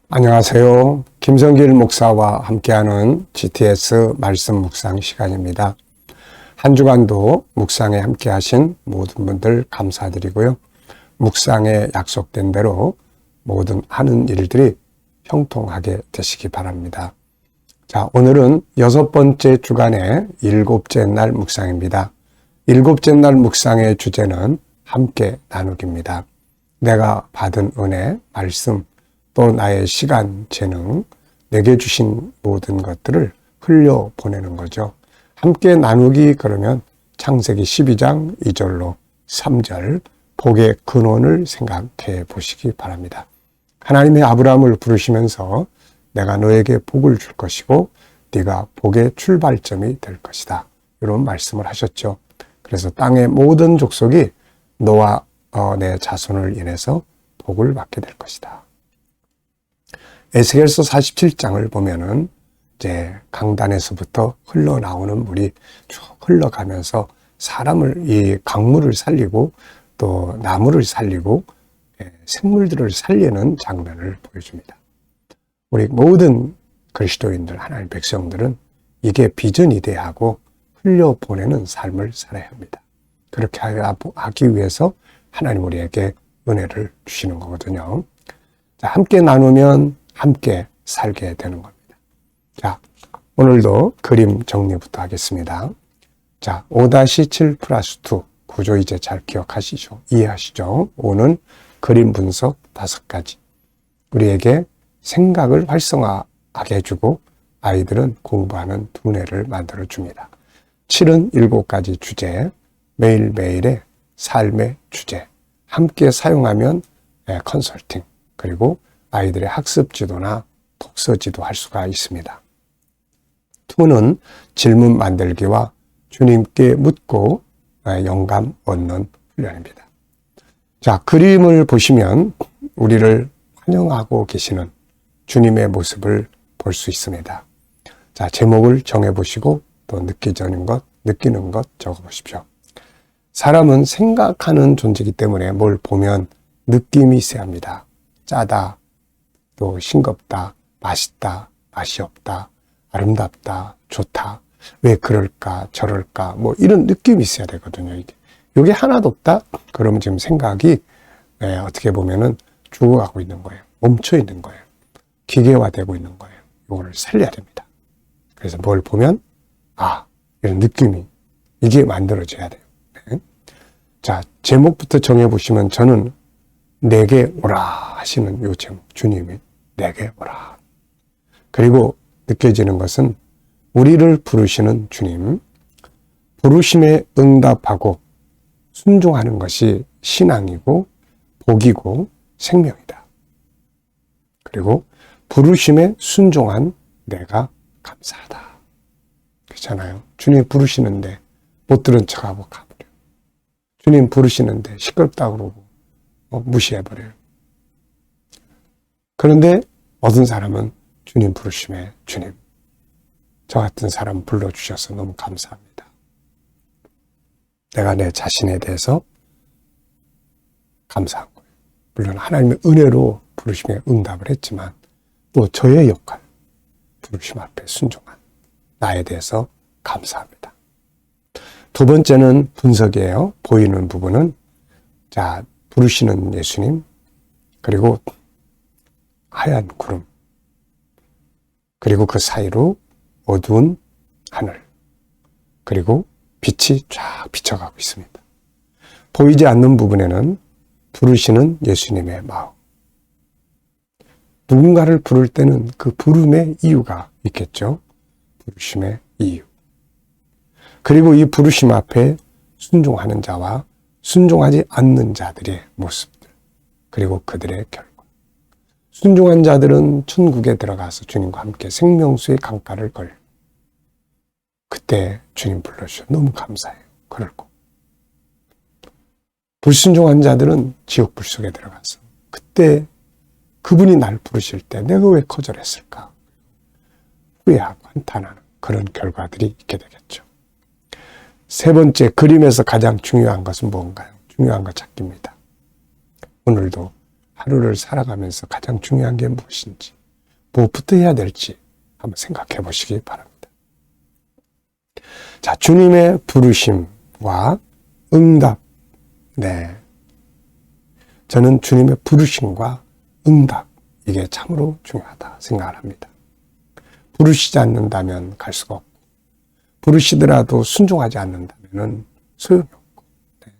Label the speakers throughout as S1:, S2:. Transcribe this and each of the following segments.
S1: 안녕하세요. 김성길 목사와 함께하는 GTS 말씀 묵상 시간입니다. 한 주간도 묵상에 함께하신 모든 분들 감사드리고요. 묵상에 약속된 대로 모든 하는 일들이 형통하게 되시기 바랍니다. 자, 오늘은 6번째 주간의 7째 날 묵상입니다. 7째 날 묵상의 주제는 함께 나누기입니다. 내가 받은 은혜, 말씀, 또 나의 시간, 재능, 내게 주신 모든 것들을 흘려보내는 거죠. 함께 나누기 그러면 창세기 12장 2절로 3절 복의 근원을 생각해 보시기 바랍니다. 하나님의 아브라함을 부르시면서 내가 너에게 복을 줄 것이고 네가 복의 출발점이 될 것이다. 이런 말씀을 하셨죠. 그래서 땅의 모든 족속이 너와 내 자손을 인해서 복을 받게 될 것이다. 에스겔서 47장을 보면은 이제 강단에서부터 흘러나오는 물이 쭉 흘러가면서 이 강물을 살리고 또 나무를 살리고 생물들을 살리는 장면을 보여줍니다. 우리 모든 그리스도인들, 하나님 백성들은 이게 비전이 돼야 하고 흘려보내는 삶을 살아야 합니다. 그렇게 하기 위해서 하나님 우리에게 은혜를 주시는 거거든요. 자, 함께 나누면 함께 살게 되는 겁니다. 자, 오늘도 그림 정리부터 하겠습니다. 자, 5-7 플러스 2 구조 이제 잘 기억하시죠? 이해하시죠? 5는 그림 분석 5가지. 우리에게 생각을 활성화하게 해주고 아이들은 공부하는 두뇌를 만들어줍니다. 7은 7가지 주제, 매일매일의 삶의 주제, 함께 사용하면 컨설팅, 그리고 아이들의 학습 지도나 독서 지도 할 수가 있습니다. 2는 질문 만들기와 주님께 묻고 영감 얻는 훈련입니다. 자, 그림을 보시면 우리를 환영하고 계시는 주님의 모습을 볼 수 있습니다. 자, 제목을 정해보시고 또 느끼는 것 적어보십시오. 사람은 생각하는 존재이기 때문에 뭘 보면 느낌이 있어야 합니다. 짜다, 또 싱겁다, 맛있다, 맛이 없다, 아름답다, 좋다, 왜 그럴까, 저럴까, 뭐 이런 느낌이 있어야 되거든요. 이게 하나도 없다? 그러면 지금 생각이 어떻게 보면은 죽어가고 있는 거예요. 멈춰 있는 거예요. 기계화되고 있는 거예요. 이거를 살려야 됩니다. 그래서 뭘 보면 이런 느낌이 이게 만들어져야 돼요. 네. 자, 제목부터 정해보시면 저는 내게 오라 하시는 요 제목, 주님이 내게 오라. 그리고 느껴지는 것은 우리를 부르시는 주님, 부르심에 응답하고 순종하는 것이 신앙이고 복이고 생명이다. 그리고 부르심에 순종한 내가 감사하다. 그렇잖아요. 주님 부르시는데 못 들은 척하고 가버려요. 주님 부르시는데 시끄럽다고 그러고 무시해버려요. 그런데 어떤 사람은 주님 부르심에 주님, 저 같은 사람 불러주셔서 너무 감사합니다. 내가 내 자신에 대해서 감사한 거예요. 물론 하나님의 은혜로 부르심에 응답을 했지만 또 저의 역할, 부르심 앞에 순종한 나에 대해서 감사합니다. 2번째는 분석이에요. 보이는 부분은 자, 부르시는 예수님, 그리고 하얀 구름, 그리고 그 사이로 어두운 하늘, 그리고 빛이 쫙 비쳐가고 있습니다. 보이지 않는 부분에는 부르시는 예수님의 마음. 누군가를 부를 때는 그 부름의 이유가 있겠죠. 부르심의 이유. 그리고 이 부르심 앞에 순종하는 자와 순종하지 않는 자들의 모습들, 그리고 그들의 결과. 순종한 자들은 천국에 들어가서 주님과 함께 생명수의 강가를 걸. 그때 주님 불러주셔. 너무 감사해요. 그럴 거. 불순종한 자들은 지옥 불 속에 들어가서 그때 그분이 날 부르실 때 내가 왜 거절했을까? 후회하고 한탄하는 그런 결과들이 있게 되겠죠. 3번째, 그림에서 가장 중요한 것은 뭔가요? 중요한 것 찾기입니다. 오늘도 하루를 살아가면서 가장 중요한 게 무엇인지, 무엇부터 해야 될지 한번 생각해 보시기 바랍니다. 자, 주님의 부르심과 응답. 네. 저는 주님의 부르심과 응답, 이게 참으로 중요하다 생각을 합니다. 부르시지 않는다면 갈 수가 없고, 부르시더라도 순종하지 않는다면 소용이 없고. 네.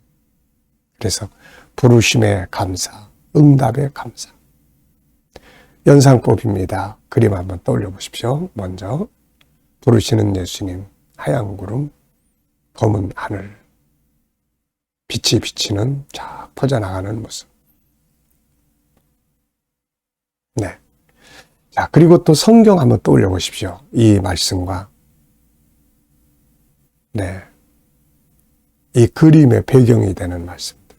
S1: 그래서 부르심의 감사, 응답의 감사. 연상법입니다. 그림 한번 떠올려 보십시오. 먼저 부르시는 예수님, 하얀 구름, 검은 하늘, 빛이 비치는 쫙 퍼져나가는 모습. 네. 자, 그리고 또 성경 한번 떠올려 보십시오. 이 말씀과, 네. 이 그림의 배경이 되는 말씀들.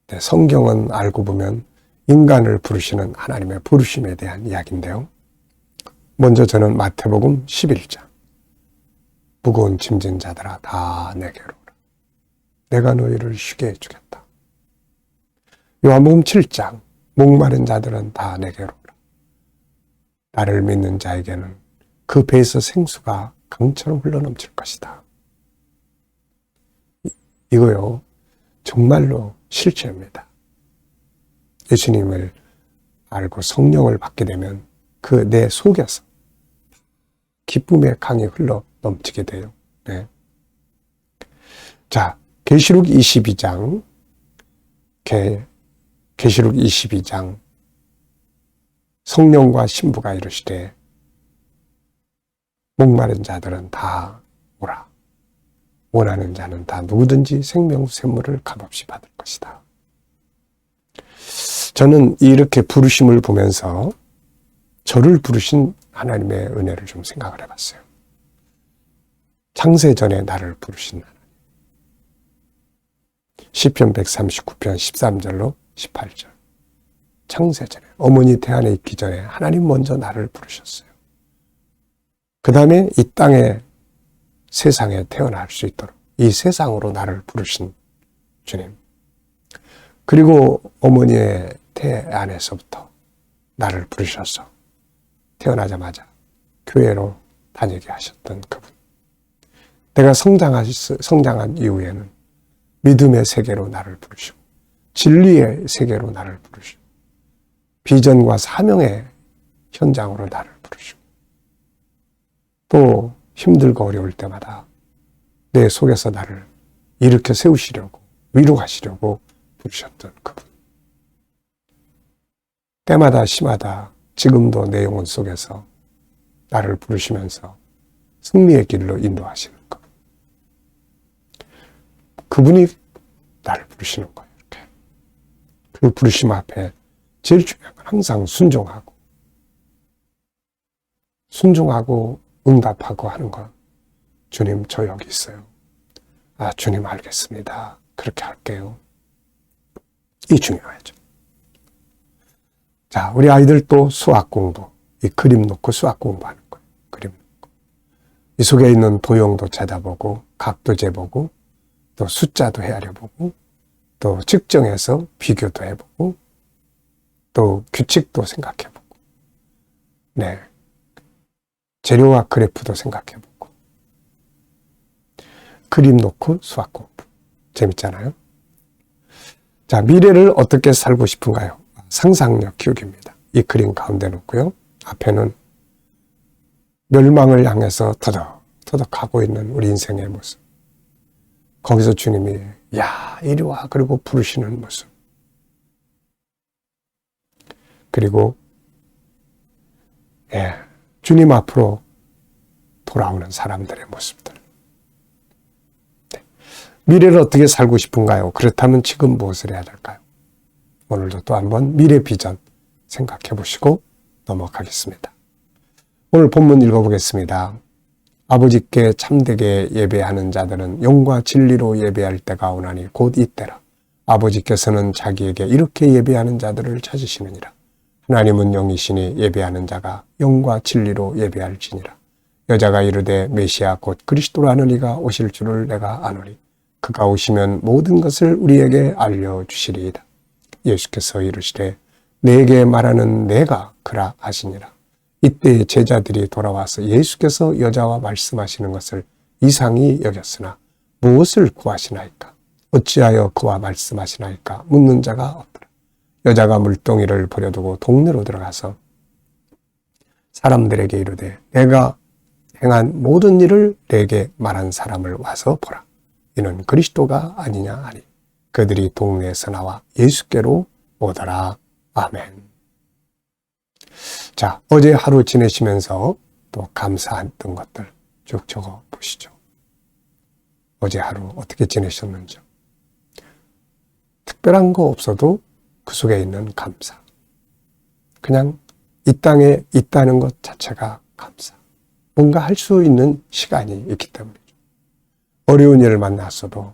S1: 네, 성경은 알고 보면 인간을 부르시는 하나님의 부르심에 대한 이야기인데요. 먼저 저는 마태복음 11장. 무거운 짐진 자들아 다 내게로 오라. 내가 너희를 쉬게 해주겠다. 요한복음 7장. 목마른 자들은 다 내게로 오라. 나를 믿는 자에게는 그 배에서 생수가 강처럼 흘러넘칠 것이다. 이거요, 정말로 실제입니다. 예수님을 알고 성령을 받게 되면 그 내 속에서 기쁨의 강이 흘러 넘치게 돼요. 네. 자, 계시록 22장, 계시록 22장, 성령과 신부가 이르시되 목마른 자들은 다 오라. 원하는 자는 다 누구든지 생명샘물을 값없이 받을 것이다. 저는 이렇게 부르심을 보면서 저를 부르신 하나님의 은혜를 좀 생각을 해봤어요. 창세전에 나를 부르신 하나님. 시편 139편 13절로 18절. 창세전에, 어머니 태안에 있기 전에 하나님 먼저 나를 부르셨어요. 그 다음에 이 땅에, 세상에 태어날 수 있도록 이 세상으로 나를 부르신 주님. 그리고 어머니의 태 안에서부터 나를 부르셔서 태어나자마자 교회로 다니게 하셨던 그분. 내가 성장한 이후에는 믿음의 세계로 나를 부르시고 진리의 세계로 나를 부르시고 비전과 사명의 현장으로 나를 부르시고 또 힘들고 어려울 때마다 내 속에서 나를 일으켜 세우시려고 위로하시려고 부르셨던 그분. 때마다 시마다 지금도 내 영혼 속에서 나를 부르시면서 승리의 길로 인도하시는 그분. 그분이 나를 부르시는 거예요. 이렇게. 그 부르심 앞에 제일 중요한 건 항상 순종하고 응답하고 하는 것. 주님, 저 여기 있어요. 아, 주님 알겠습니다. 그렇게 할게요. 이 중요하죠. 자, 우리 아이들 또 수학 공부, 이 그림 놓고 수학 공부하는 거예요. 그림 놓고. 이 속에 있는 도형도 찾아보고, 각도 재보고, 또 숫자도 헤아려보고, 또 측정해서 비교도 해보고, 또 규칙도 생각해보고, 네. 재료와 그래프도 생각해보고, 그림 놓고 수학 공부. 재밌잖아요? 자, 미래를 어떻게 살고 싶은가요? 상상력 키우기입니다. 이 그림 가운데 놓고요. 앞에는 멸망을 향해서 터덕터덕 가고 있는 우리 인생의 모습. 거기서 주님이 야, 이리 와. 그리고 부르시는 모습. 그리고 주님 앞으로 돌아오는 사람들의 모습들. 네. 미래를 어떻게 살고 싶은가요? 그렇다면 지금 무엇을 해야 될까요? 오늘도 또 한번 미래 비전 생각해 보시고 넘어가겠습니다. 오늘 본문 읽어보겠습니다. 아버지께 참되게 예배하는 자들은 영과 진리로 예배할 때가 오나니 곧 이때라. 아버지께서는 자기에게 이렇게 예배하는 자들을 찾으시느니라. 하나님은 영이시니 예배하는 자가 영과 진리로 예배할지니라. 여자가 이르되 메시아 곧 그리스도라는 이가 오실 줄을 내가 아노니 그가 오시면 모든 것을 우리에게 알려주시리이다. 예수께서 이르시되 내게 말하는 내가 그라 하시니라. 이때 제자들이 돌아와서 예수께서 여자와 말씀하시는 것을 이상히 여겼으나 무엇을 구하시나이까? 어찌하여 그와 말씀하시나이까? 묻는 자가 없더라. 여자가 물동이를 버려두고 동네로 들어가서 사람들에게 이르되 내가 행한 모든 일을 내게 말한 사람을 와서 보라. 이는 그리스도가 아니냐 하니 그들이 동네에서 나와 예수께로 오더라. 아멘. 자, 어제 하루 지내시면서 또 감사했던 것들 쭉 적어 보시죠. 어제 하루 어떻게 지내셨는지. 특별한 거 없어도 그 속에 있는 감사. 그냥 이 땅에 있다는 것 자체가 감사. 뭔가 할 수 있는 시간이 있기 때문이죠. 어려운 일을 만났어도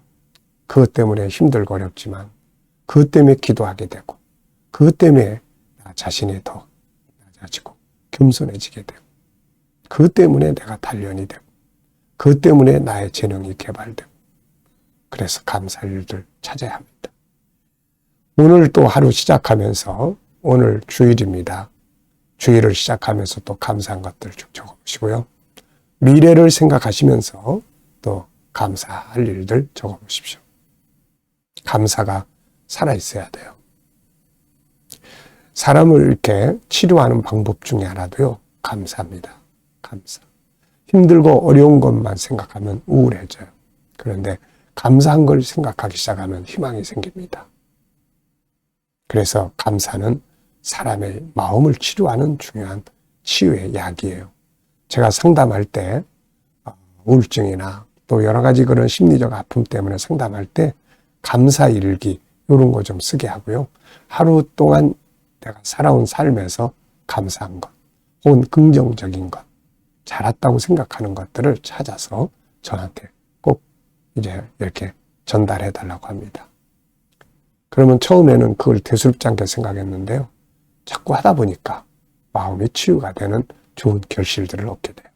S1: 그것 때문에 힘들고 어렵지만 그것 때문에 기도하게 되고 그것 때문에 나 자신이 더 낮아지고 겸손해지게 되고 그것 때문에 내가 단련이 되고 그것 때문에 나의 재능이 개발되고 그래서 감사할 일들 찾아야 합니다. 오늘 또 하루 시작하면서 오늘 주일입니다. 주일을 시작하면서 또 감사한 것들 쭉 적어보시고요. 미래를 생각하시면서 또 감사할 일들 적어보십시오. 감사가 살아있어야 돼요. 사람을 이렇게 치료하는 방법 중에 하나도요. 감사합니다. 감사. 힘들고 어려운 것만 생각하면 우울해져요. 그런데 감사한 걸 생각하기 시작하면 희망이 생깁니다. 그래서 감사는 사람의 마음을 치료하는 중요한 치유의 약이에요. 제가 상담할 때 우울증이나 또 여러 가지 그런 심리적 아픔 때문에 상담할 때 감사일기 이런 거 좀 쓰게 하고요. 하루 동안 내가 살아온 삶에서 감사한 것 혹은 긍정적인 것 잘했다고 생각하는 것들을 찾아서 저한테 꼭 이제 이렇게 전달해 달라고 합니다. 그러면 처음에는 그걸 대수롭지 않게 생각했는데요. 자꾸 하다 보니까 마음이 치유가 되는 좋은 결실들을 얻게 돼요.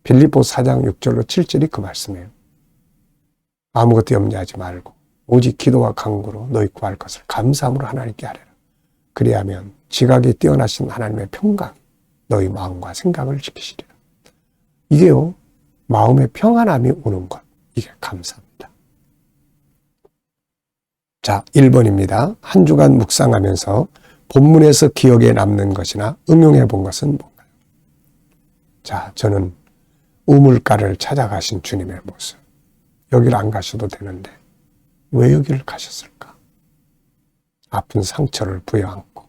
S1: 빌립보 4장 6절로 7절이 그 말씀이에요. 아무것도 염려하지 말고 오직 기도와 간구로 너희 구할 것을 감사함으로 하나님께 아뢰라. 그리하면 지각이 뛰어나신 하나님의 평강이 너희 마음과 생각을 지키시리라. 이게요. 마음의 평안함이 오는 것. 이게 감사합니다. 자, 1번입니다. 한 주간 묵상하면서 본문에서 기억에 남는 것이나 응용해 본 것은 뭔가요? 자, 저는 우물가를 찾아가신 주님의 모습. 여기를 안 가셔도 되는데 왜 여기를 가셨을까? 아픈 상처를 부여안고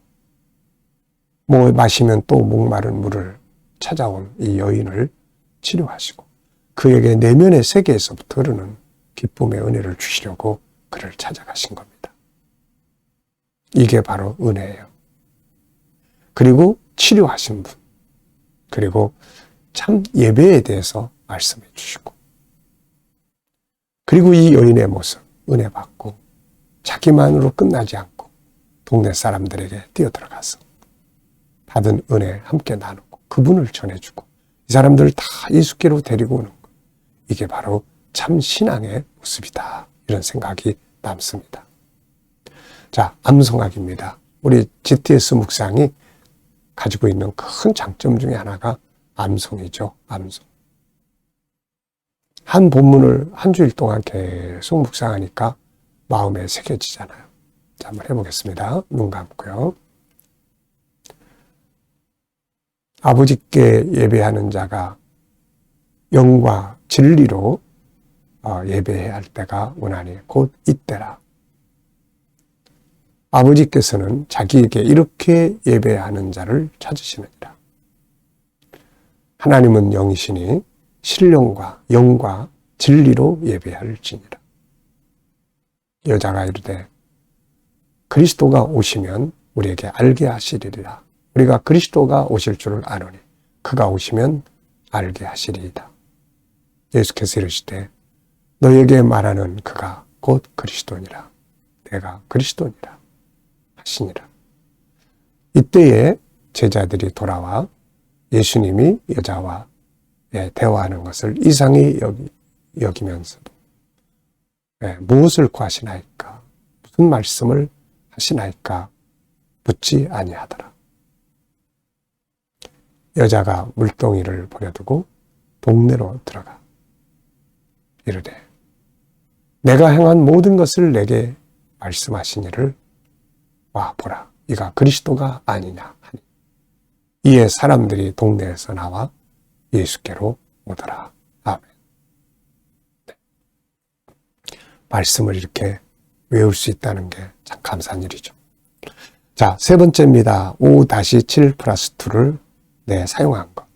S1: 마시면 또 목마른 물을 찾아온 이 여인을 치료하시고 그에게 내면의 세계에서부터 흐르는 기쁨의 은혜를 주시려고 그를 찾아가신 겁니다. 이게 바로 은혜예요. 그리고 치료하신 분, 그리고 참 예배에 대해서 말씀해 주시고 그리고 이 여인의 모습, 은혜 받고 자기만으로 끝나지 않고 동네 사람들에게 뛰어들어가서 받은 은혜 함께 나누고 그분을 전해주고 이 사람들을 다 예수께로 데리고 오는 것. 이게 바로 참 신앙의 모습이다. 이런 생각이 남습니다. 자, 암송학입니다. 우리 GTS 묵상이 가지고 있는 큰 장점 중에 하나가 암송이죠. 암송. 한 본문을 한 주일 동안 계속 묵상하니까 마음에 새겨지잖아요. 자, 한번 해보겠습니다. 눈 감고요. 아버지께 예배하는 자가 영과 진리로 예배해야 할 때가 오나니 곧 이때라. 아버지께서는 자기에게 이렇게 예배하는 자를 찾으시느니라. 하나님은 영이시니 신령과 영과 진리로 예배할지니라. 여자가 이르되 그리스도가 오시면 우리에게 알게 하시리라. 우리가 그리스도가 오실 줄을 아노니 그가 오시면 알게 하시리이다. 예수께서 이르시되 너에게 말하는 그가 곧 그리스도니라. 내가 그리스도니라 하시니라. 이때에 제자들이 돌아와 예수님이 여자와 대화하는 것을 이상히 여기면서도 무엇을 구하시나이까? 무슨 말씀을 하시나이까? 묻지 아니하더라. 여자가 물동이를 버려두고 동네로 들어가 이르되 내가 행한 모든 것을 내게 말씀하시니를 와 보라 이가 그리스도가 아니냐 하니 이에 사람들이 동네에서 나와 예수께로 오더라. 아멘. 네. 말씀을 이렇게 외울 수 있다는 게 참 감사한 일이죠. 자, 세 번째입니다. 5-7+2를 사용한 것.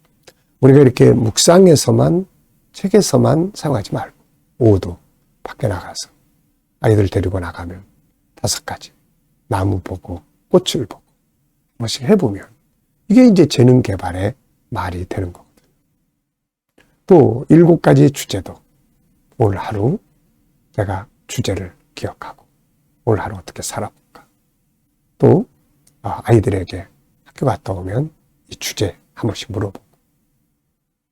S1: 우리가 이렇게 묵상에서만, 책에서만 사용하지 말고 5도 밖에 나가서 아이들 데리고 나가면 5가지 나무 보고 꽃을 보고 한 번씩 해보면 이게 이제 재능 개발의 말이 되는 거거든요. 또 7가지 주제도 오늘 하루 내가 주제를 기억하고 오늘 하루 어떻게 살아볼까. 또 아이들에게 학교 갔다 오면 이 주제 한 번씩 물어보고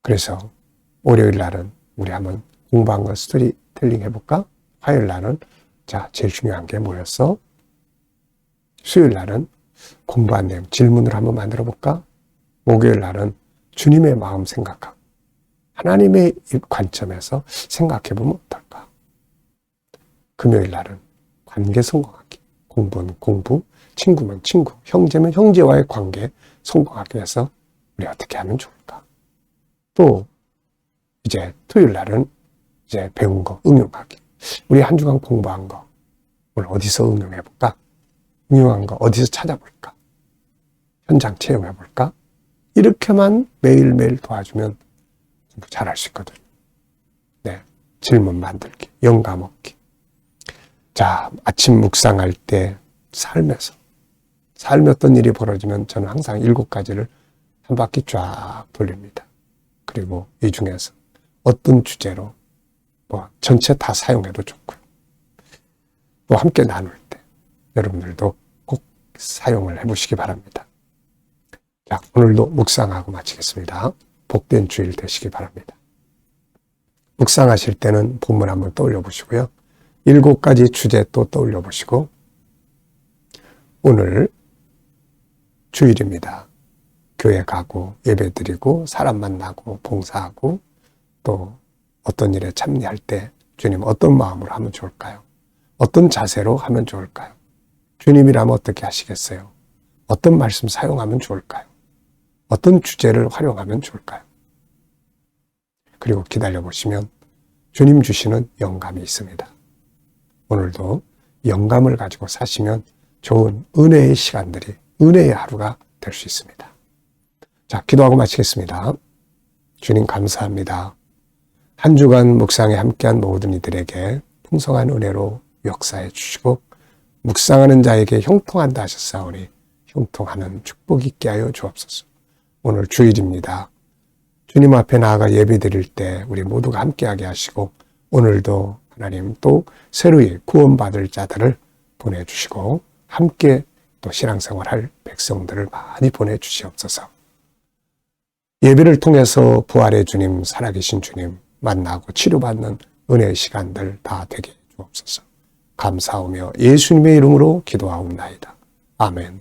S1: 그래서 월요일 날은 우리 한번 공부한 거 스토리텔링 해볼까? 화요일 날은 자 제일 중요한 게 뭐였어? 수요일 날은 공부한 내용 질문을 한번 만들어 볼까? 목요일 날은 주님의 마음 생각하고 하나님의 관점에서 생각해 보면 어떨까? 금요일 날은 관계 성공하기. 공부는 공부, 친구면 친구, 형제면 형제와의 관계 성공하기 위해서 우리 어떻게 하면 좋을까? 또 이제 토요일 날은 이제 배운 거 응용하기. 우리 한 주간 공부한 거 오늘 어디서 응용해 볼까? 응용한 거 어디서 찾아볼까? 현장 체험해 볼까? 이렇게만 매일매일 도와주면 잘할 수 있거든요. 네, 질문 만들기, 영감 얻기. 자, 아침 묵상할 때 삶에 어떤 일이 벌어지면 저는 항상 7가지를 한 바퀴 쫙 돌립니다. 그리고 이 중에서 어떤 주제로 전체 다 사용해도 좋고요. 또 함께 나눌 때 여러분들도 꼭 사용을 해보시기 바랍니다. 자, 오늘도 묵상하고 마치겠습니다. 복된 주일 되시기 바랍니다. 묵상하실 때는 본문 한번 떠올려 보시고요. 7가지 주제 또 떠올려 보시고 오늘 주일입니다. 교회 가고 예배 드리고 사람 만나고 봉사하고 또 어떤 일에 참여할 때 주님 어떤 마음으로 하면 좋을까요? 어떤 자세로 하면 좋을까요? 주님이라면 어떻게 하시겠어요? 어떤 말씀 사용하면 좋을까요? 어떤 주제를 활용하면 좋을까요? 그리고 기다려보시면 주님 주시는 영감이 있습니다. 오늘도 영감을 가지고 사시면 좋은 은혜의 시간들이, 은혜의 하루가 될 수 있습니다. 자, 기도하고 마치겠습니다. 주님 감사합니다. 한 주간 묵상에 함께한 모든 이들에게 풍성한 은혜로 역사해 주시고 묵상하는 자에게 형통한다 하셨사오니 형통하는 축복 있게 하여 주옵소서. 오늘 주일입니다. 주님 앞에 나아가 예배 드릴 때 우리 모두가 함께하게 하시고 오늘도 하나님 또 새로이 구원받을 자들을 보내주시고 함께 또 신앙생활할 백성들을 많이 보내주시옵소서. 예배를 통해서 부활의 주님, 살아계신 주님 만나고 치료받는 은혜의 시간들 다 되게 해 주옵소서. 감사하며 예수님의 이름으로 기도하옵나이다. 아멘.